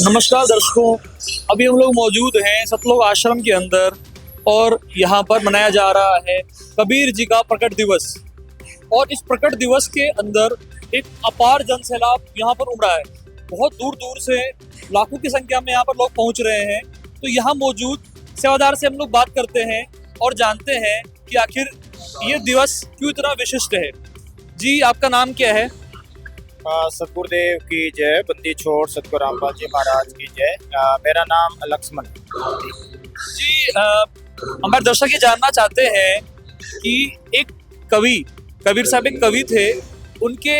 नमस्कार दर्शकों। अभी हम लोग मौजूद हैं सतलोक आश्रम के अंदर और यहाँ पर मनाया जा रहा है कबीर जी का प्रकट दिवस। और इस प्रकट दिवस के अंदर एक अपार जन सैलाब यहाँ पर उमड़ा है। बहुत दूर दूर से लाखों की संख्या में यहाँ पर लोग पहुँच रहे हैं। तो यहाँ मौजूद सेवादार से हम लोग बात करते हैं और जानते हैं कि आखिर ये दिवस क्यों इतना विशिष्ट है। जी, आपका नाम क्या है? सतगुरुदेव की जय, बंदी छोड़ सतगुरु रामपाल जी महाराज की जय। मेरा नाम लक्ष्मण है। जी, हमारे दर्शक ये जानना चाहते हैं कि एक कबीर साहब एक कवि थे, उनके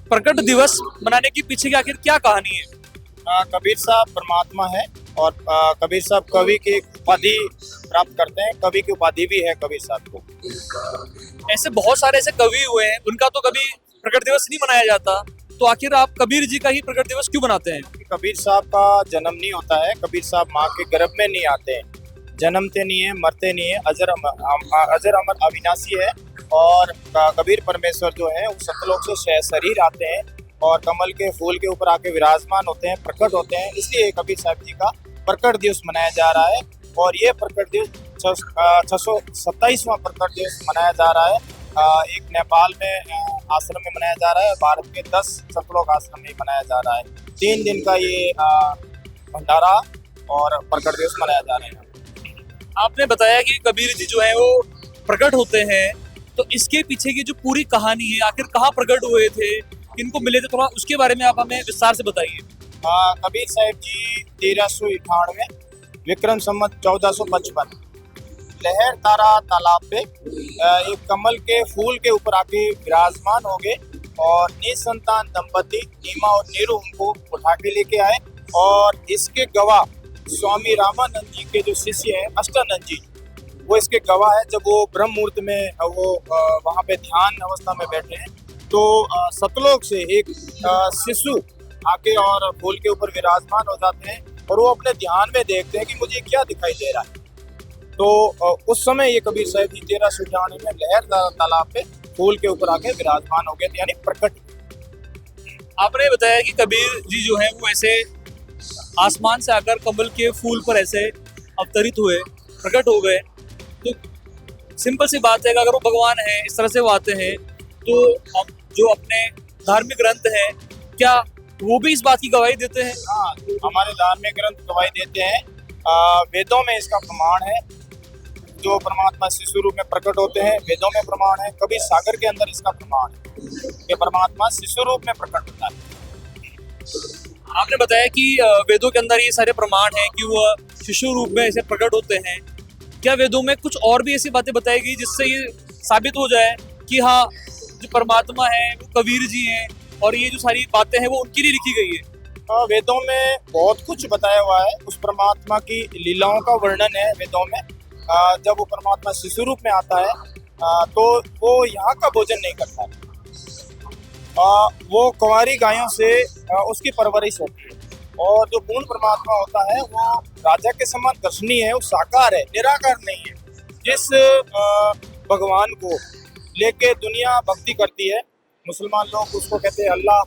प्रकट दिवस मनाने के पीछे की आखिर क्या कहानी है? कबीर साहब परमात्मा है और कबीर साहब कवि की उपाधि प्राप्त करते हैं। कवि की उपाधि भी है कबीर साहब को। ऐसे बहुत सारे ऐसे कवि हुए हैं, उनका तो कभी प्रकट दिवस नहीं मनाया जाता, तो आखिर आप कबीर जी का ही प्रकट दिवस क्यों मनाते हैं? कबीर साहब का जन्म नहीं होता है। कबीर साहब माँ के गर्भ में नहीं आते हैं, जन्मते नहीं है, मरते नहीं है, अजर अमर अविनाशी है। और कबीर परमेश्वर जो है वो सतलोक से शरीर आते हैं और कमल के फूल के ऊपर आके विराजमान होते हैं, प्रकट होते हैं। इसलिए कबीर साहब जी का प्रकट दिवस मनाया जा रहा है। और ये प्रकट दिवस 627वां प्रकट दिवस मनाया जा रहा है। एक नेपाल में आश्रम में मनाया जा रहा है, भारत के 10 सतलोक आश्रम में मनाया जा रहा है। 3 दिन का ये भंडारा और प्रकट दिवस मनाया जा रहा है। आपने बताया कि कबीर जी जो है वो प्रकट होते हैं, तो इसके पीछे की जो पूरी कहानी है, आखिर कहाँ प्रकट हुए थे, किनको मिले थे, थोड़ा उसके बारे में आप हमें विस्तार से बताइए। कबीर साहब जी 1398 विक्रम संवत 1455 लहर तारा तालाब पे एक कमल के फूल के ऊपर आके विराजमान हो गए और निसंतान दंपति नीमा और नीरू उनको उठा के लेके आए। और इसके गवाह स्वामी रामानंद जी के जो शिष्य हैं अष्टानंद जी, वो इसके गवाह है। जब वो ब्रह्म मुहूर्त में वो वहाँ पे ध्यान अवस्था में बैठे हैं तो सतलोक से एक शिशु आके और फूल के ऊपर विराजमान हो जाते हैं और वो अपने ध्यान में देखते हैं कि मुझे क्या दिखाई दे रहा है। तो उस समय ये कबीर साहब जी 1398 में लहर तालाब पे फूल के ऊपर आके विराजमान हो गए थे, यानी प्रकट। आपने बताया कि कबीर जी जो है वो ऐसे आसमान से आकर कमल के फूल पर ऐसे अवतरित हुए, प्रकट हो गए। तो सिंपल सी बात है कि अगर वो भगवान है, इस तरह से वो आते हैं, तो हम जो अपने धार्मिक ग्रंथ हैं, क्या वो भी इस बात की गवाही देते हैं? हाँ, हमारे धार्मिक ग्रंथ गवाही देते हैं। वेदों में इसका प्रमाण है, जो परमात्मा शिशु रूप में प्रकट होते हैं, वेदों में प्रमाण है। कबीर सागर के अंदर इसका प्रमाण है कि परमात्मा शिशु रूप में प्रकट होता है। आपने बताया कि वेदों के अंदर ये सारे प्रमाण हैं कि वो शिशु रूप में ऐसे प्रकट होते हैं। क्या वेदों में कुछ और भी ऐसी बातें बताई गई जिससे ये साबित हो जाए कि हाँ, जो परमात्मा है वो कबीर जी हैं और ये जो सारी बातें हैं वो उनके लिए लिखी गई है? वेदों में बहुत कुछ बताया हुआ है। उस परमात्मा की लीलाओं का वर्णन है वेदों में। जब वो परमात्मा शिशु रूप में आता है तो वो यहाँ का भोजन नहीं करता है। वो कुंवारी गायों से उसकी परवरिश होती है। और जो पूर्ण परमात्मा होता है वो राजा के समान दर्शनीय है, वो साकार है, निराकार नहीं है। जिस भगवान को लेके दुनिया भक्ति करती है, मुसलमान लोग उसको कहते हैं अल्लाह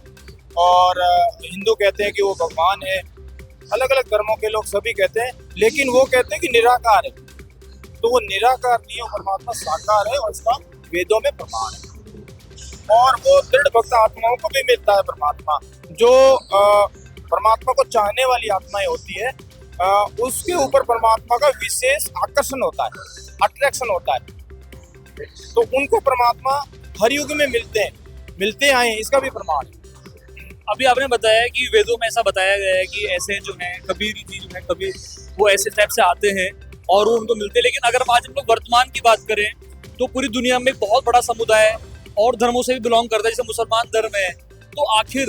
और हिंदू कहते हैं कि वो भगवान है, अलग अलग धर्मों के लोग सभी कहते हैं, लेकिन वो कहते हैं कि निराकार है। तो वो निराकार नहीं है, परमात्मा साकार है और इसका वेदों में प्रमाण है। और वो दृढ़ भक्त आत्माओं को भी मिलता है परमात्मा। जो परमात्मा को चाहने वाली आत्माएं होती है, उसके ऊपर परमात्मा का विशेष आकर्षण होता है, अट्रैक्शन होता है। तो उनको परमात्मा हर युग में मिलते आए, इसका भी प्रमाण है। अभी आपने बताया कि वेदों में ऐसा बताया गया है कि ऐसे जो है कबीर जी जो है, कबीर वो ऐसे टाइप से आते हैं और वो उनको मिलते हैं। लेकिन अगर आज हम लोग वर्तमान की बात करें तो पूरी दुनिया में एक बहुत बड़ा समुदाय और धर्मों से भी बिलोंग करता है, जैसे मुसलमान धर्म है। तो आखिर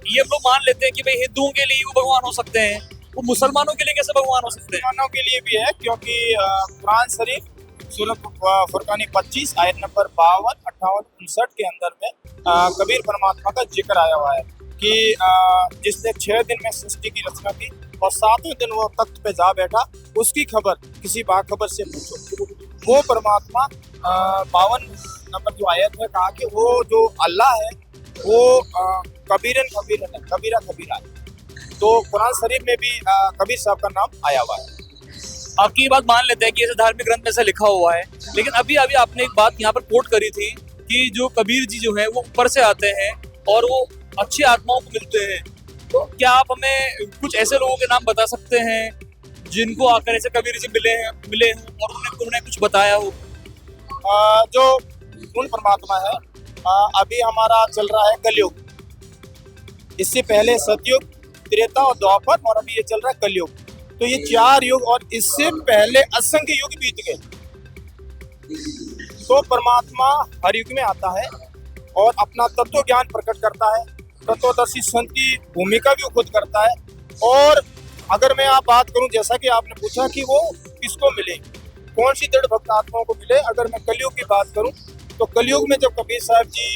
ये हम लोग मान लेते हैं कि भाई हिंदुओं के लिए वो भगवान हो सकते हैं, वो मुसलमानों के लिए कैसे भगवान हो सकते हैं? मुसलमानों के लिए भी है, क्योंकि कुरान शरीफ सूरत फुरकानी 25 आयत नंबर 52, 58, 59 के अंदर में कबीर परमात्मा का जिक्र आया हुआ है कि जिसने 6 दिन में सृष्टि की रचना की और 7वें दिन वो तख्त पे जा बैठा, उसकी खबर किसी बाखबर से पूछो। वो परमात्मा 52 नंबर जो आयत है कहा कि वो जो अल्लाह है वो कबीरन कबीरन है, कबीरा कबीरा है। तो कुरान शरीफ में भी कबीर साहब का नाम आया हुआ है। आपकी ये बात मान लेते हैं कि ऐसे धार्मिक ग्रंथ में ऐसा लिखा हुआ है, लेकिन अभी अभी आपने एक बात यहाँ पर कोट करी थी कि जो कबीर जी जो है वो ऊपर से आते हैं और वो अच्छी आत्माओं को मिलते हैं। तो क्या आप हमें कुछ ऐसे लोगों के नाम बता सकते हैं जिनको आकर ऐसे कबीर जी मिले हैं और उन्होंने कुछ बताया हो? जो पूर्ण परमात्मा है, अभी हमारा चल रहा है कलयुग। इससे पहले सतयुग, त्रेता और द्वापर, और अभी ये चल रहा है कलयुग। तो ये 4 युग और इससे पहले असंख्य युग बीत गए। तो परमात्मा हर युग में आता है और अपना तत्व ज्ञान प्रकट करता है। तत्वदर्शी संत की भूमिका भी खुद करता है। और अगर मैं आप बात करूं, जैसा कि आपने पूछा कि वो किसको मिले, कौन सी दृढ़ भक्त आत्माओं को मिले, अगर मैं कलयुग की बात करूं तो कलयुग में जब कबीर साहब जी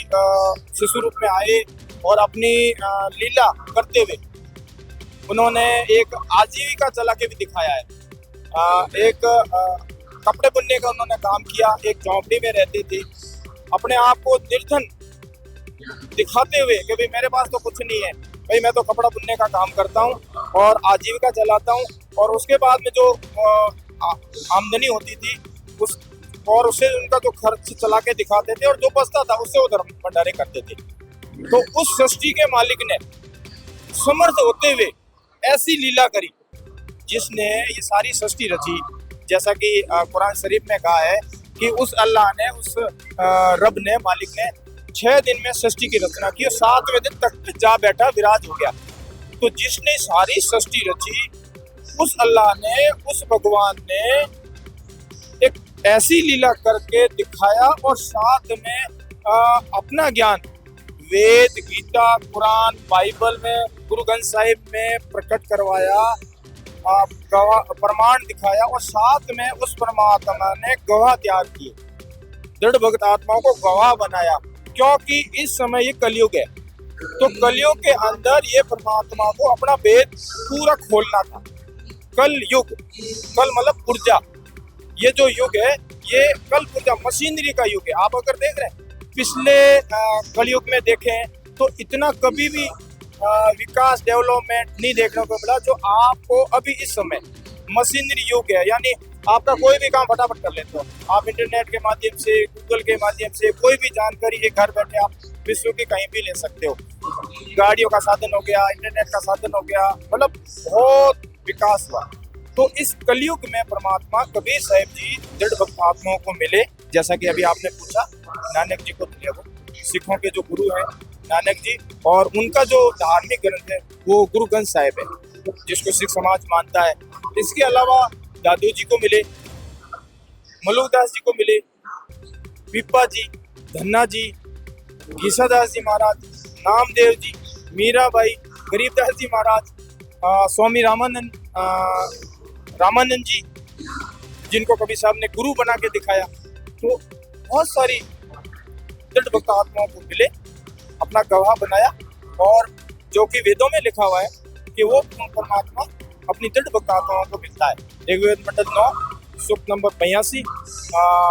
शिशु रूप में आए और अपनी लीला करते हुए उन्होंने एक आजीविका चला के भी दिखाया है। एक कपड़े बुनने का उन्होंने काम किया। एक झोंपड़ी में रहते थे, अपने आप को निर्धन दिखाते हुए कि भाई मेरे पास तो कुछ नहीं है, भाई मैं तो कपड़ा बुनने का काम करता हूँ और आजीविका चलाता हूँ। और उसके बाद में जो आमदनी होती थी उससे उनका जो खर्च चला के दिखाते थे और जो बचता था उससे वो धर्म भंडारे करते थे। तो उस सृष्टि के मालिक ने समर्थ होते हुए ऐसी लीला करी जिसने ये सारी सृष्टि रची। जैसा कि कुरान शरीफ में कहा है कि उस अल्लाह ने, उस रब ने, मालिक ने 6 दिन में सृष्टि की रचना की और 7वें दिन तक जा बैठा, विराज हो गया। तो जिसने सारी सृष्टि रची, उस अल्लाह ने, उस भगवान ने एक ऐसी लीला करके दिखाया और साथ में अपना ज्ञान वेद, गीता, कुरान, बाइबल में, गुरु ग्रंथ साहिब में प्रकट करवाया, प्रमाण दिखाया और साथ में उस परमात्मा ने गवाह तैयार किए, दृढ़ भक्त आत्माओं को गवाह बनाया। क्योंकि इस समय ये कलयुग है, तो कलयुग के अंदर ये परमात्मा को अपना वेद पूरा खोलना था। कल युग, कल मतलब ऊर्जा, ये जो युग है ये कल ऊर्जा, मशीनरी का युग है। आप अगर देख रहे हैं पिछले कलयुग में देखें तो इतना कभी भी विकास, डेवलपमेंट नहीं देखने को मिला जो आपको अभी इस समय मशीनरी युग है। यानी आपका कोई भी काम फटाफट कर लेते हो आप, इंटरनेट के माध्यम से, गूगल के माध्यम से कोई भी जानकारी एक घर बैठे आप विश्व की कहीं भी ले सकते हो। गाड़ियों का साधन हो गया, इंटरनेट का साधन हो गया, मतलब बहुत विकास हुआ। तो इस कलयुग में परमात्मा कबीर साहब जी दृढ़ भक्त आत्माओं को मिले। जैसा कि अभी आपने पूछा, नानक जी को मिले। वो सिखों के जो गुरु हैं नानक जी, और उनका जो धार्मिक ग्रंथ है वो गुरु ग्रंथ साहिब है जिसको सिख समाज मानता है। इसके अलावा दादू जी को मिले, मलुकदास जी को मिले, पीपा जी, धन्ना जी, घीसादास जी महाराज, नामदेव जी, मीराबाई, गरीबदास जी महाराज, स्वामी रामानंद जी, जिनको कबीर साहब ने गुरु बना के दिखाया। तो बहुत सारी दृढ़ भक्त आत्माओं को मिले, अपना गवाह बनाया। और जो कि वेदों में लिखा हुआ है कि वो परमात्मा अपनी दृढ़ भक्त आत्माओं को मिलता है। ऋग्वेद मंडल 9 सूक्त नंबर 82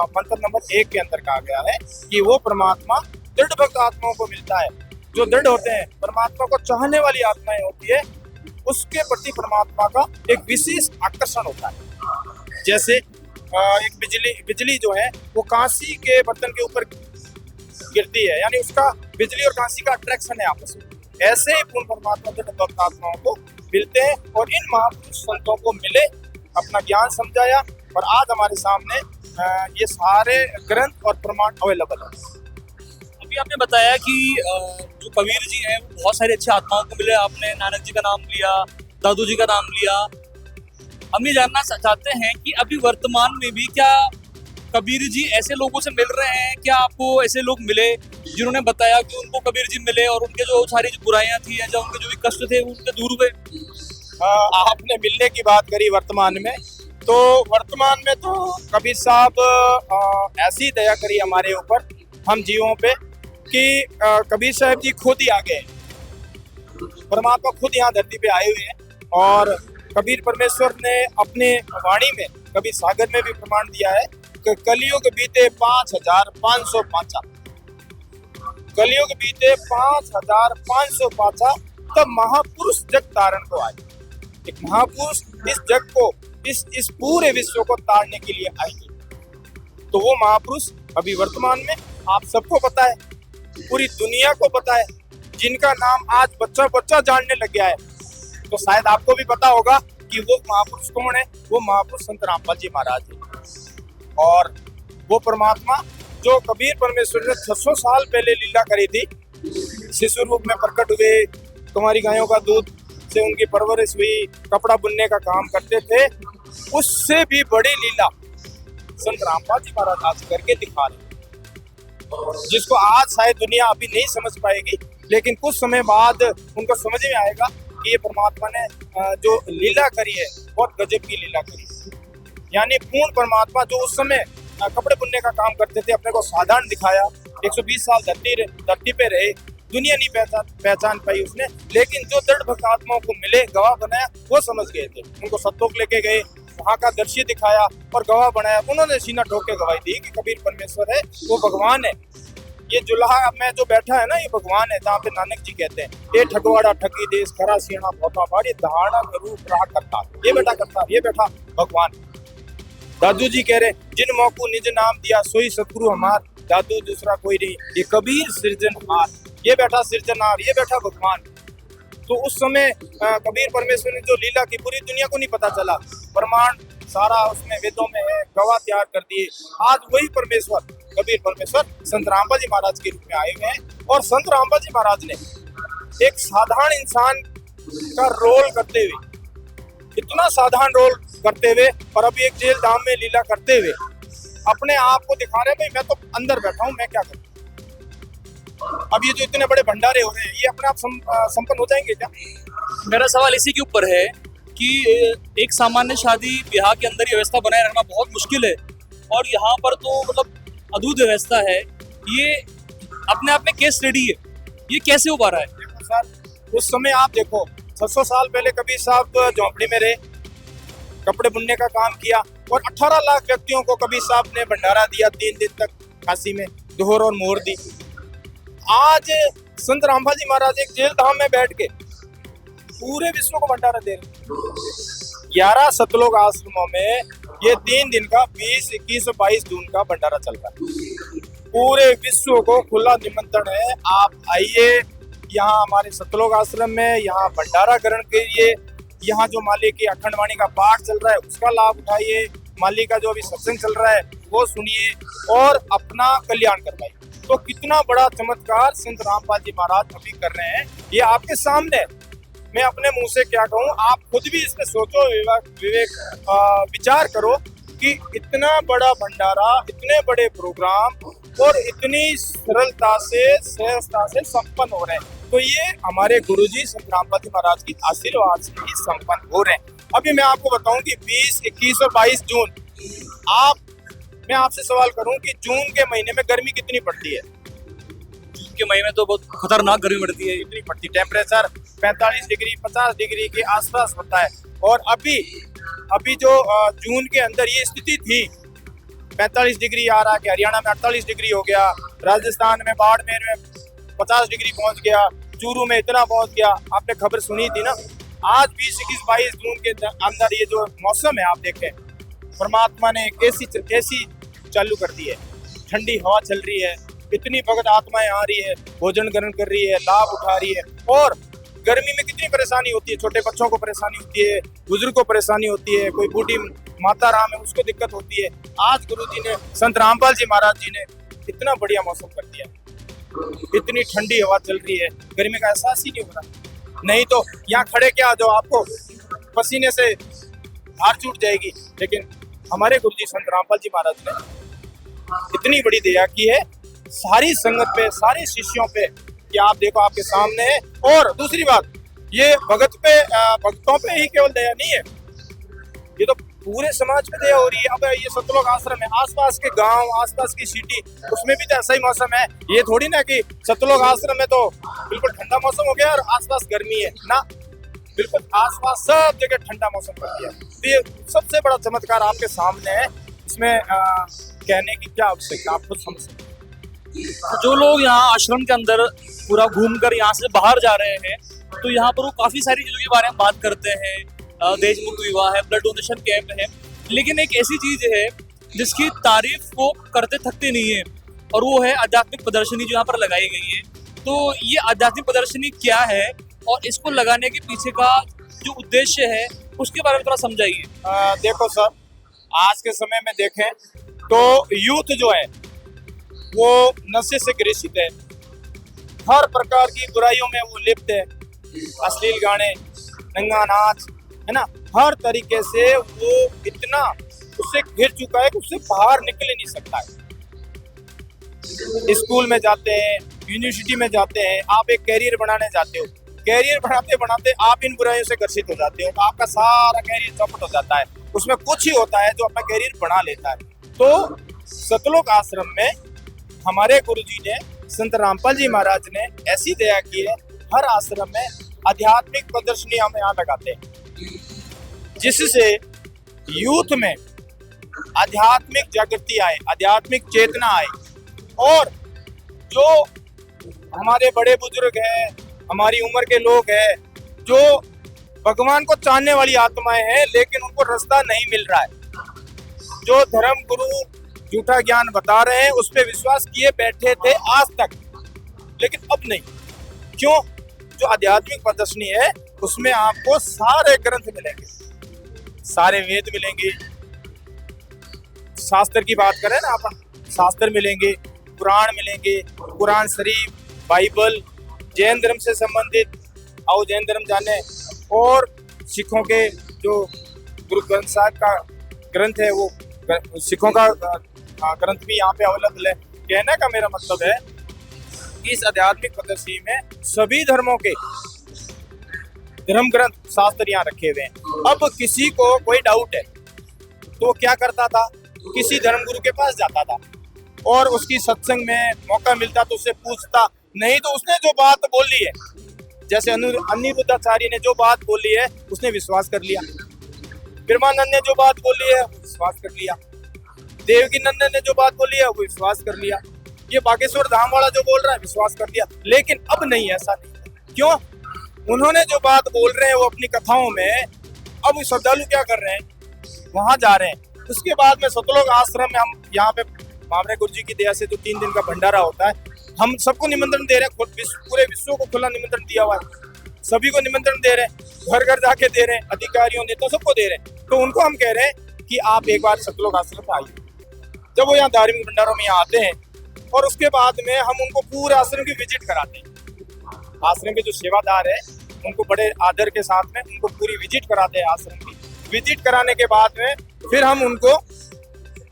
मंत्र नंबर 1 के अंदर कहा गया है कि वो परमात्मा दृढ़ भक्त आत्माओं को मिलता है। जो दृढ़ होते हैं, परमात्मा को चाहने वाली आत्माएं होती है, उसके प्रति परमात्मा का एक विशेष आकर्षण होता है। जैसे एक बिजली जो है वो कांसी के बर्तन के ऊपर गिरती है, यानी उसका बिजली और कांसी का अट्रैक्शन है आपस में। ऐसे ही पूर्ण परमात्मा दृढ़ भक्त आत्माओं को मिलते हैं और इन महापुरुष संतों को मिले, अपना ज्ञान समझाया और आज हमारे सामने ये सारे ग्रंथ और प्रमाण अवेलेबल है। अभी आपने बताया कि जो कबीर जी हैं वो बहुत सारी अच्छी आत्माओं को मिले। आपने नानक जी का नाम लिया, दादू जी का नाम लिया। हम ये जानना चाहते हैं कि अभी वर्तमान में भी क्या कबीर जी ऐसे लोगों से मिल रहे हैं? क्या आपको ऐसे लोग मिले जिन्होंने बताया कि उनको कबीर जी मिले और उनके जो सारी जो बुराइयां थी या जो उनके जो भी कष्ट थे उनके दूर हुए? आपने मिलने की बात करी वर्तमान में, तो वर्तमान में तो कबीर साहब ऐसी दया करी हमारे ऊपर, हम जीवों पे, कि कबीर साहब जी खुद ही आ गए। परमात्मा खुद यहाँ धरती पे आए हुए हैं और कबीर परमेश्वर ने अपने वाणी में, कबीर सागर में भी प्रमाण दिया है कि कलयुग बीते 5505 कलयुग बीते 5505 तब महापुरुष जग तारण को आए। एक महापुरुष इस जग को, इस पूरे विश्व को तारने के लिए आएंगे। तो वो महापुरुष अभी वर्तमान में आप सबको पता है, पूरी दुनिया को पता है, जिनका नाम आज बच्चा बच्चा जानने लग गया है। तो शायद आपको भी पता होगा कि वो महापुरुष कौन है। वो महापुरुष संत रामपाल जी महाराज है। और वो परमात्मा जो कबीर परमेश्वर ने 600 साल पहले लीला करी थी, शिशु रूप में प्रकट हुए, तुम्हारी गायों का दूध से उनकी परवरिश हुई, कपड़ा बुनने का काम करते थे, उससे भी बड़ी लीला संत रामपाल जी महाराज आज करके दिखा रहे हैं, जिसको आज शायद दुनिया अभी नहीं समझ पाएगी, लेकिन कुछ समय बाद उनको समझ में आएगा कि ये परमात्मा ने जो लीला करी है बहुत गजब की लीला करी है। यानी पूर्ण परमात्मा जो उस समय कपड़े बुनने का काम करते थे, अपने को साधारण दिखाया, 120 साल धरती पे रहे, दुनिया नहीं पहचान पाई उसने, लेकिन जो दृढ़ भक्त आत्माओं को मिले, गवाह बनाया, वो समझ गए थे। उनको सत्तोक लेके गए, वहाँ का दृश्य दिखाया और गवाह बनाया। उन्होंने सीना ठोक के गवाही दी कि कबीर परमेश्वर है, वो भगवान है। ये जुलाहा में जो बैठा है ना, ये भगवान है। जहाँ पे नानक जी कहते हैं, ये ठगवाड़ा ठगी देश खरा सीणा भौता बाड़ी धारणा करू रहा करता, ये बेटा करता, ये बैठा भगवान। दादू जी कह रहे, जिन मौकू निज नाम दिया सोई सतगुरु हमार, दादू दूसरा कोई नहीं, ये कबीर सृजनहार, ये बैठा सृजनहार, ये बैठा भगवान। तो उस समय कबीर परमेश्वर ने जो लीला की पूरी दुनिया को नहीं पता चला, प्रमाण सारा उसमें वेदों में है, गवाह तैयार कर दिए। आज वही परमेश्वर, कबीर परमेश्वर संत रामपाल जी महाराज के रूप में आए हुए हैं। और संत रामपाल जी महाराज ने एक साधारण इंसान का रोल करते हुए, इतना साधारण रोल करते हुए, और अभी एक जेल धाम में लीला करते हुए अपने आप को दिखा रहे हैं, भाई मैं तो अंदर बैठा हूँ, मैं क्या करूँ। अब ये जो इतने बड़े भंडारे हो रहे हैं, ये अपने आप संपन्न हो जाएंगे क्या? मेरा सवाल इसी के ऊपर है कि एक सामान्य शादी ब्याह के अंदर ये व्यवस्था बनाए रखना बहुत मुश्किल है, और यहाँ पर तो मतलब अद्भुत व्यवस्था है। ये अपने आप में केस स्टडी है, ये कैसे हो पा रहा है? देखो सर, उस समय आप देखो 600 साल पहले कबीर साहब झोंपड़ी में रहे, कपड़े बुनने का काम किया, और 18 लाख व्यक्तियों को कबीर साहब ने भंडारा दिया 3 दिन तक, काशी में दोहर और मोहर दी। आज संत रामपाल जी महाराज एक जेल धाम में बैठ के पूरे विश्व को भंडारा दे रहे। 11 सतलोक आश्रमों में ये 3 दिन का 20, 21 और 22 जून का भंडारा चल रहा है। पूरे विश्व को खुला निमंत्रण है, आप आइए यहाँ हमारे सतलोक आश्रम में, यहाँ भंडारा ग्रहण करिए, यहाँ जो माली की अखंड वाणी का पाठ चल रहा है उसका लाभ उठाइए, माली का जो अभी सत्संग चल रहा है वो सुनिए और अपना कल्याण करवाइए। तो कितना बड़ा चमत्कार संत रामपाल जी महाराज अभी कर रहे हैं, ये आपके सामने। मैं अपने मुंह से क्या कहूँ, आप खुद भी इसमें सोचो, विचार करो कि इतना बड़ा भंडारा, इतने बड़े प्रोग्राम और इतनी सरलता से, सहजता से संपन्न हो रहे हैं। तो ये हमारे गुरुजी संत रामपाल जी महाराज की आशीर्वाद से ही संपन्न हो रहे हैं। अभी मैं आपको बताऊं कि 20, 21 और 22 जून, मैं आपसे सवाल करूं कि जून के महीने में गर्मी कितनी पड़ती है? जून के महीने में तो बहुत खतरनाक गर्मी पड़ती है। इतनी पड़ती, टेम्परेचर 45 डिग्री 50 डिग्री के आसपास होता है। और अभी जो जून के अंदर ये स्थिति थी, 45 डिग्री आ रहा, कि हरियाणा में 48 डिग्री हो गया, राजस्थान में बाड़मेर में 50 डिग्री पहुंच गया, चूरू में इतना पहुंच गया, आपने खबर सुनी थी ना। आज 20, 21, 22 जून के अंदर ये जो मौसम है, आप देखें परमात्मा ने एक ऐसी चालू कर दी है, ठंडी हवा चल रही है, इतनी भगत आत्माएं आ रही है, भोजन ग्रहण कर रही है, लाभ उठा रही है। और गर्मी में कितनी परेशानी होती है, छोटे बच्चों को परेशानी होती है, बुजुर्ग को परेशानी होती है, कोई बूढ़ी माता राम है उसको दिक्कत होती है। आज गुरु जी ने, संत रामपाल जी महाराज जी ने इतना बढ़िया मौसम कर दिया, इतनी ठंडी हवा चल रही है, गर्मी का एहसास ही नहीं हो रहा। नहीं तो यहाँ खड़े क्या, जो आपको पसीने से हार छूट जाएगी। लेकिन हमारे गुरुजी संत रामपाल जी महाराज ने इतनी बड़ी दया की है सारी संगत पे, सारे शिष्यों पे, कि आप देखो आपके सामने है। और दूसरी बात, ये भक्तों पे ही केवल दया नहीं है, ये तो पूरे समाज पे दया हो रही है। अब ये सतलोक आश्रम है, आसपास के गांव, आसपास की सिटी, उसमें भी तो ऐसा ही मौसम है। ये थोड़ी ना कि सतलोक आश्रम में तो बिल्कुल ठंडा मौसम हो गया और आसपास गर्मी है ना, बिल्कुल आसपास सब जगह ठंडा मौसम कर दिया। तो ये सबसे बड़ा चमत्कार आपके सामने है, इसमें कहने की क्या आवश्यकता, आप खुद समझ सकते। जो लोग यहाँ आश्रम के अंदर पूरा घूमकर यहाँ से बाहर जा रहे हैं, तो यहाँ पर वो काफी सारी चीजों के बारे में बात करते हैं। देश मुक्त विवाह है, ब्लड डोनेशन कैंप है, लेकिन एक ऐसी चीज है जिसकी तारीफ वो करते थकते नहीं है, और वो है आध्यात्मिक प्रदर्शनी जो यहाँ पर लगाई गई है। तो ये आध्यात्मिक प्रदर्शनी क्या है और इसको लगाने के पीछे का जो उद्देश्य है उसके बारे में थोड़ा समझाइए। देखो सर, आज के समय में देखें तो यूथ जो है वो नशे से ग्रसित है, हर प्रकार की बुराइयों में वो लिप्त है, अश्लील गाने, नंगा नाच, है ना, हर तरीके से वो इतना उससे घिर चुका है कि उससे बाहर निकल ही नहीं सकता है। स्कूल में जाते हैं, यूनिवर्सिटी में जाते हैं, आप एक कैरियर बनाने जाते हो, कैरियर बनाते बनाते आप इन बुराइयों से ग्रसित हो जाते हो, तो आपका सारा कैरियर चौपट हो जाता है। उसमें कुछ ही होता है जो अपना कैरियर बना लेता है। तो सतलोक आश्रम में हमारे गुरुजी ने, संत रामपाल जी महाराज ने ऐसी दया की है, हर आश्रम में आध्यात्मिक प्रदर्शनी हम यहाँ लगाते हैं, जिससे यूथ में आध्यात्मिक जागृति आए, आध्यात्मिक चेतना आए, और जो हमारे बड़े बुजुर्ग हैं, हमारी उम्र के लोग हैं, जो भगवान को चाहने वाली आत्माएं हैं लेकिन उनको रास्ता नहीं मिल रहा है, जो धर्म गुरु झूठा ज्ञान बता रहे हैं उस पर विश्वास किए बैठे थे आज तक, लेकिन अब नहीं। क्यों? जो आध्यात्मिक प्रदर्शनी है उसमें आपको सारे ग्रंथ मिलेंगे, सारे वेद मिलेंगे, शास्त्र की बात करें ना अपन, शास्त्र मिलेंगे, पुराण मिलेंगे, कुरान शरीफ, बाइबल, जैन धर्म से संबंधित, आओ जैन धर्म जाने, और सिखों के जो गुरु ग्रंथ साहिब का ग्रंथ है वो सिखों का ग्रंथ भी यहाँ पे अवेलेबल है। कहने का मेरा मतलब है कि इस आध्यात्मिक प्रदर्शनी में सभी धर्मों के धर्म ग्रंथ शास्त्र यहाँ रखे हुए हैं। अब किसी को कोई डाउट है तो क्या करता था, किसी धर्म गुरु के पास जाता था और उसकी सत्संग में मौका मिलता तो उससे पूछता, नहीं तो उसने जो बात बोली है, जैसे अनिरुद्धाचार्य ने जो बात बोली है उसने विश्वास कर लिया, ब्रह्मानंद ने जो बात बोली है वो विश्वास कर लिया, देवकी नंदन ने जो बात बोली है वो विश्वास कर लिया, ये बागेश्वर धाम वाला जो बोल रहा है विश्वास कर लिया। लेकिन अब नहीं, ऐसा नहीं। क्यों? उन्होंने जो बात बोल रहे हैं वो अपनी कथाओं में, अब श्रद्धालु क्या कर रहे हैं, वहां जा रहे हैं। उसके बाद में सतलोक आश्रम में हम यहाँ पे मामरे गुरु जी की दया से जो 3 दिन का भंडारा होता है, हम सबको निमंत्रण दे रहे हैं, पूरे विश्व को खुला निमंत्रण दिया हुआ है, सभी को निमंत्रण दे रहे हैं, घर घर जाके दे रहे हैं, अधिकारियों नेताओं सबको दे रहे हैं। तो उनको हम कह रहे हैं कि आप एक बार सतलोक आश्रम में आइए। जब वो यहाँ धार्मिक भंडारों में यहाँ आते हैं और उसके बाद में हम उनको पूरे आश्रम की विजिट कराते हैं। आश्रम के जो सेवादार है उनको बड़े आदर के साथ में उनको पूरी विजिट कराते हैं। आश्रम की विजिट कराने के बाद में फिर हम उनको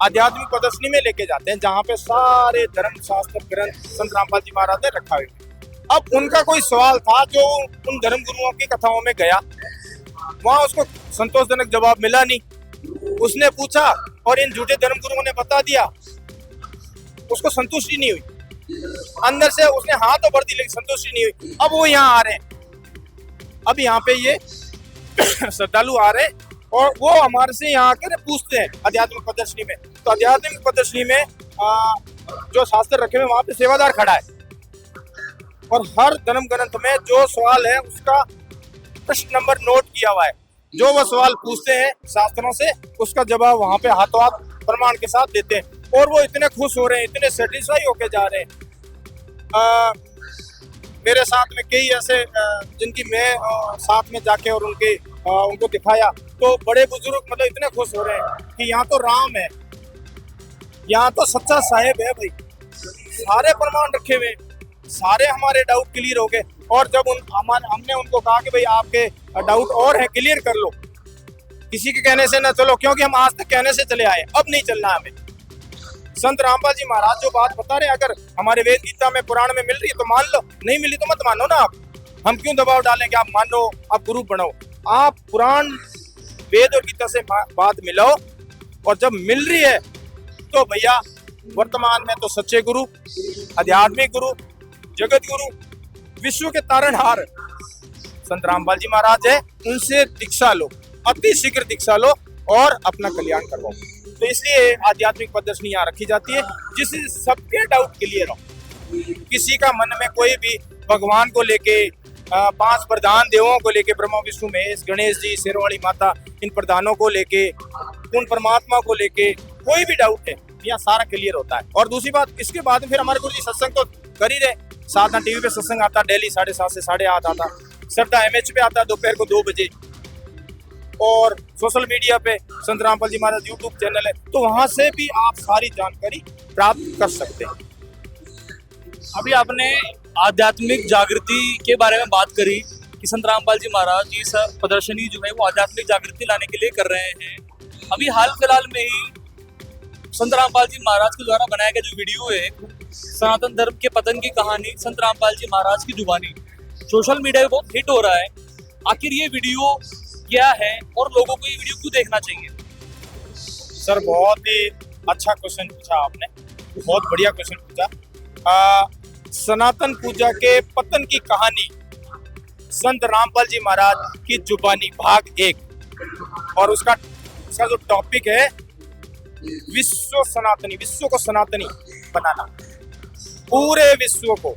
आध्यात्मिक प्रदर्शनी में लेके जाते हैं, जहाँ पे सारे धर्म शास्त्र ग्रंथ संत रामपाल जी महाराज ने रखा हुआ। अब उनका कोई सवाल था जो उन धर्म गुरुओं की कथाओं में गया, वहां उसको संतोषजनक जवाब मिला नहीं, उसने पूछा और इन झूठे धर्म गुरुओं ने बता दिया, उसको संतुष्टि नहीं हुई, अंदर से उसने हाथ तो भर दी लेकिन संतुष्टि नहीं हुई। अब वो यहाँ आ रहे हैं, अब यहाँ पे ये श्रद्धालु आ रहे हैं और वो हमारे से यहाँ आकर पूछते हैं आध्यात्मिक प्रदर्शनी में। तो आध्यात्मिक प्रदर्शनी में जो शास्त्र रखे हुए वहां पे सेवादार खड़ा है और हर धर्म ग्रंथ में जो सवाल है उसका प्रश्न नंबर नोट किया हुआ है। जो वो सवाल पूछते हैं शास्त्रों से उसका जवाब वहां पे हाथों हाथ प्रमाण के साथ देते हैं और वो इतने खुश हो रहे हैं, इतने सेटिस्फाई होके जा रहे हैं। मेरे साथ में कई ऐसे जिनकी मैं साथ में जाके और उनको दिखाया तो बड़े बुजुर्ग मतलब इतने खुश हो रहे हैं कि यहाँ तो राम है, यहाँ तो सच्चा साहेब है भाई, सारे प्रमाण रखे हुए, सारे हमारे डाउट क्लियर हो गए। और जब हमने उनको कहा कि भाई आपके डाउट और है क्लियर कर लो, किसी के कहने से ना चलो, क्योंकि हम आज तक कहने से चले आए, अब नहीं चलना हमें। संत रामपाल जी महाराज जो बात बता रहे हैं अगर हमारे वेद गीता में पुराण में मिल रही है तो मान लो, नहीं मिली तो मत मानो ना। आप हम क्यों दबाव डालें कि आप मानो, आप गुरु बनो। आप पुराण वेद और गीता से बात मिलाओ और जब मिल रही है तो भैया वर्तमान में तो सच्चे गुरु, आध्यात्मिक गुरु, जगत गुरु, विश्व के तारणहार संत रामपाल जी महाराज है, उनसे दीक्षा लो, अति शीघ्र दीक्षा लो और अपना कल्याण करवाओ। तो इसलिए आध्यात्मिक प्रदर्शनी यहाँ रखी जाती है जिससे सबके डाउट क्लियर हो। किसी का मन में कोई भी भगवान को लेके 5 प्रधान देवों को लेके, ब्रह्मा विष्णु महेश गणेश जी शेरवाली माता, इन प्रधानों को लेके, उन परमात्मा को लेके कोई भी डाउट है यहाँ सारा क्लियर होता है। और दूसरी बात, इसके बाद में फिर हमारे गुरु जी सत्संग तो कर ही रहे। साधना टीवी पे सत्संग आता डेली 7:30 से 8:30 आता। श्रद्धा MH पे आता दोपहर को 2 बजे। और सोशल मीडिया पे संत रामपाल जी महाराज यूट्यूब चैनल है, तो वहां से भी आप सारी जानकारी प्राप्त कर सकते हैं। अभी आपने आध्यात्मिक जागृति के बारे में बात करी कि संत रामपाल जी महाराज ये सब प्रदर्शनी जो है वो आध्यात्मिक जागृति लाने के लिए कर रहे हैं। अभी हाल फिलहाल में ही संत रामपाल जी महाराज के द्वारा बनाया गया जो वीडियो है, सनातन धर्म के पतन की कहानी संत रामपाल जी महाराज की जुबानी, सोशल मीडिया पे बहुत हिट हो रहा है। आखिर ये वीडियो क्या है और लोगों को ये वीडियो क्यों देखना चाहिए? सर बहुत ही अच्छा क्वेश्चन पूछा आपने, बहुत बढ़िया क्वेश्चन पूछा। सनातन पूजा के पतन की कहानी संत रामपाल जी महाराज की जुबानी भाग 1, और उसका जो टॉपिक है विश्व सनातनी, विश्व को सनातनी बनाना, पूरे विश्व को,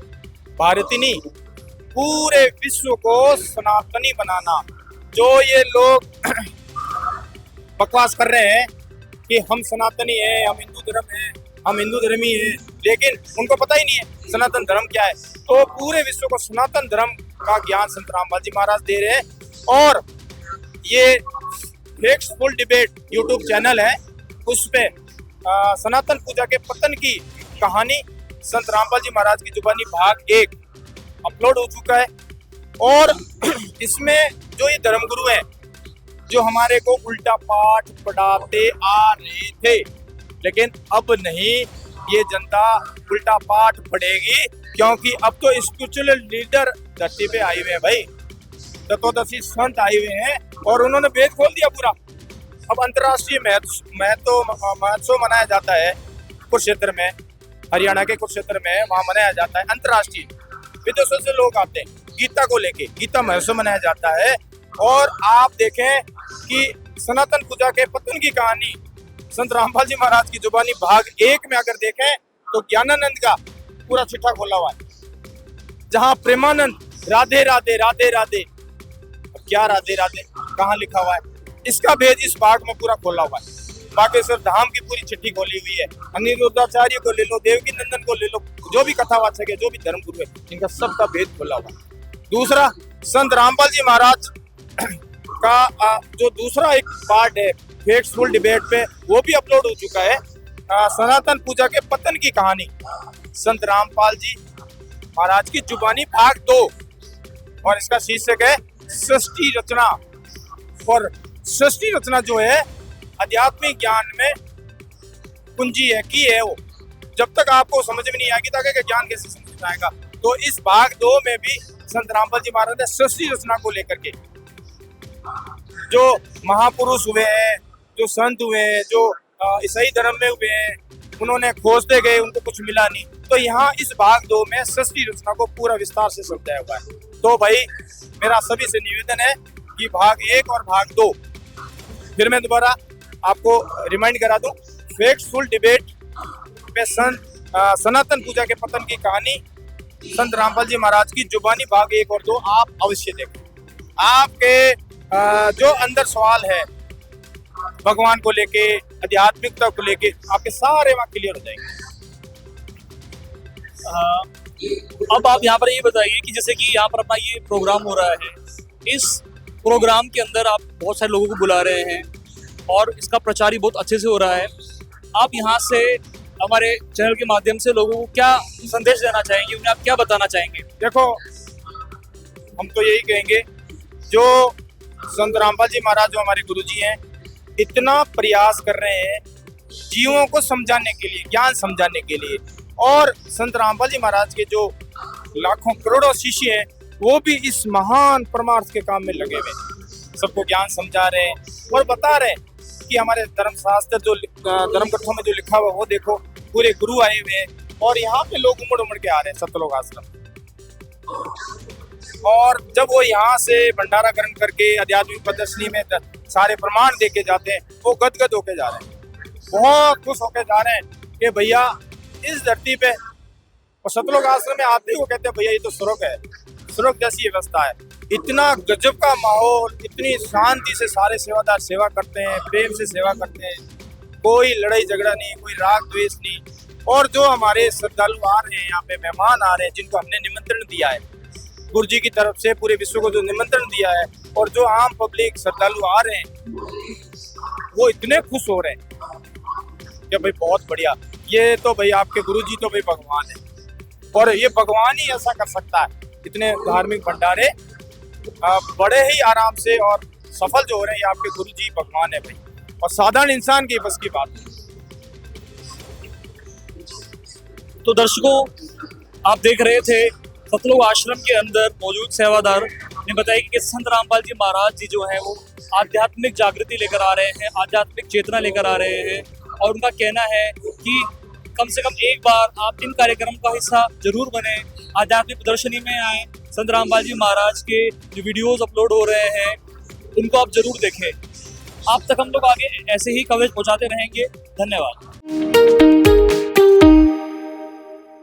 भारतीय नहीं, पूरे विश्व को सनातनी बनाना। जो ये लोग बकवास कर रहे हैं कि हम सनातनी हैं, हम हिंदू धर्म हैं, हम हिंदू धर्मी हैं, लेकिन उनको पता ही नहीं है सनातन धर्म क्या है। तो पूरे विश्व को सनातन धर्म का ज्ञान संत रामपाल जी महाराज दे रहे हैं। और ये फैक्ट्सफुल डिबेट यूट्यूब चैनल है, उस पे सनातन पूजा के पतन की कहानी संत रामपाल जी महाराज की जुबानी भाग 1 अपलोड हो चुका है। और इसमें जो ये धर्मगुरु हैं जो हमारे को उल्टा पाठ पढ़ाते आ रहे थे, लेकिन अब नहीं, ये जनता उल्टा पाठ पढ़ेगी, क्योंकि अब तो स्पिरिचुअल लीडर धरती पे आए हुए हैं भाई, तत्वदर्शी संत आए हुए हैं और उन्होंने वेद खोल दिया पूरा। अब अंतर्राष्ट्रीय महोत्सव मनाया जाता है कुरुक्षेत्र में, हरियाणा के कुरुक्षेत्र में, वहाँ मनाया जाता है अंतर्राष्ट्रीय, विदेशों से लोग आते हैं गीता को लेके, गीता महोत्सव मनाया जाता है। और आप देखें कि सनातन पूजा के पतन की कहानी संत रामपाल जी महाराज की जुबानी भाग 1 में अगर देखें तो ज्ञानानंद का पूरा चिट्ठा खोला हुआ है, जहाँ प्रेमानंद राधे राधे राधे राधे, क्या राधे राधे कहाँ लिखा हुआ है, इसका भेद इस भाग में पूरा खोला हुआ है। बागेश्वर धाम की पूरी चिट्ठी खोली हुई है, अनिरुद्धाचार्य को ले लो, देवकी नंदन को ले लो, जो भी कथावाचक है, जो भी धर्मगुरु है, इनका सबका भेद खोला हुआ है। दूसरा, संत रामपाल जी महाराज का जो दूसरा एक पार्ट है फैक्ट्सफुल डिबेट पे, वो भी अपलोड हो चुका है, सनातन पूजा के पतन की कहानी संत रामपाल जी महाराज की जुबानी भाग 2, और इसका शीर्षक है सृष्टि रचना। और सृष्टि रचना जो है आध्यात्मिक ज्ञान में कुंजी है, की है वो, जब तक आपको समझ में नहीं आएगी तक ज्ञान कैसे समझ में आएगा। तो इस भाग 2 में भी संत रामपाल जी महाराज ने सृष्टि रचना को लेकर के जो महापुरुष हुए हैं, जो संत हुए हैं, जो ईसाई धर्म में हुए हैं, उन्होंने खोजते गए, उनको कुछ मिला नहीं, तो यहाँ इस भाग 2 में सृष्टि रचना को पूरा विस्तार से समझाया हुआ है। तो भाई मेरा सभी से निवेदन है कि भाग 1 और भाग 2, फिर मैं दोबारा आपको रिमाइंड करा दूं, फैक्ट्सफुल डिबेट में सनातन पूजा के पतन की कहानी संत रामपाल जी महाराज की जुबानी भाग 1 और 2 आप अवश्य देखें। आपके जो अंदर सवाल है भगवान को लेके, आध्यात्मिकता को लेके, आपके सारे वहाँ क्लियर हो जाएंगे। अब आप यहाँ पर ये बताइए कि जैसे कि यहाँ पर अपना ये प्रोग्राम हो रहा है, इस प्रोग्राम के अंदर आप बहुत सारे लोगों को बुला रहे हैं और इसका प्रचार ही बहुत अच्छे से हो रहा है। आप यहाँ से हमारे चैनल के माध्यम से लोगों को क्या संदेश देना चाहेंगे, उन्हें आप क्या बताना चाहेंगे? देखो, हम तो यही कहेंगे, जो संत रामपाल जी महाराज जो हमारे गुरुजी हैं, इतना प्रयास कर रहे हैं जीवों को समझाने के लिए, ज्ञान समझाने के लिए, और संत रामपाल जी महाराज के जो लाखों करोड़ों शिष्य हैं वो भी इस महान परमार्थ के काम में लगे हुए, सबको ज्ञान समझा रहे हैं और बता रहे हैं कि हमारे धर्मशास्त्र जो धर्म ग्रंथों में जो लिखा हुआ वो देखो, पूरे गुरु आए हुए हैं और यहाँ पे लोग उमड़ उमड़ के आ रहे हैं सतलोक आश्रम। और जब वो यहाँ से भंडारा ग्रहण करके आध्यात्मिक प्रदर्शनी में सारे प्रमाण देके जाते हैं, वो गदगद होके जा रहे हैं, बहुत खुश होके जा रहे हैं कि भैया इस धरती पे और सतलोक आश्रम में आते ही वो कहते हैं भैया ये तो स्वर्ग है, स्वर्ग जैसी व्यवस्था है। इतना गजब का माहौल, इतनी शांति से सारे सेवादार सेवा करते हैं, प्रेम से सेवा करते हैं, कोई लड़ाई झगड़ा नहीं, कोई राग द्वेष नहीं। और जो हमारे श्रद्धालु आ रहे हैं यहाँ पे, मेहमान आ रहे हैं जिनको हमने निमंत्रण दिया है गुरु जी की तरफ से, पूरे विश्व को जो निमंत्रण दिया है, और जो आम पब्लिक श्रद्धालु आ रहे हैं वो इतने खुश हो रहे हैं कि भाई बहुत बढ़िया, ये तो भाई आपके गुरु जी तो भाई भगवान है, और ये भगवान ही ऐसा कर सकता है। इतने धार्मिक भंडारे बड़े ही आराम से और सफल जो हो रहे हैं, ये आपके गुरु जी भगवान है भाई, और साधारण इंसान की बस की बात है। तो दर्शकों, आप देख रहे थे सतलोक आश्रम के अंदर मौजूद सेवादार ने बताया कि संत रामपाल जी महाराज जी जो है वो आध्यात्मिक जागृति लेकर आ रहे हैं, आध्यात्मिक चेतना लेकर आ रहे हैं, और उनका कहना है कि कम से कम एक बार आप इन कार्यक्रम का हिस्सा जरूर बने, आध्यात्मिक प्रदर्शनी में आए, संत रामपाल जी महाराज के जो वीडियोस अपलोड हो रहे हैं उनको आप जरूर देखें। आप तक हम लोग आगे ऐसे ही कवरेज पहुंचाते रहेंगे। धन्यवाद।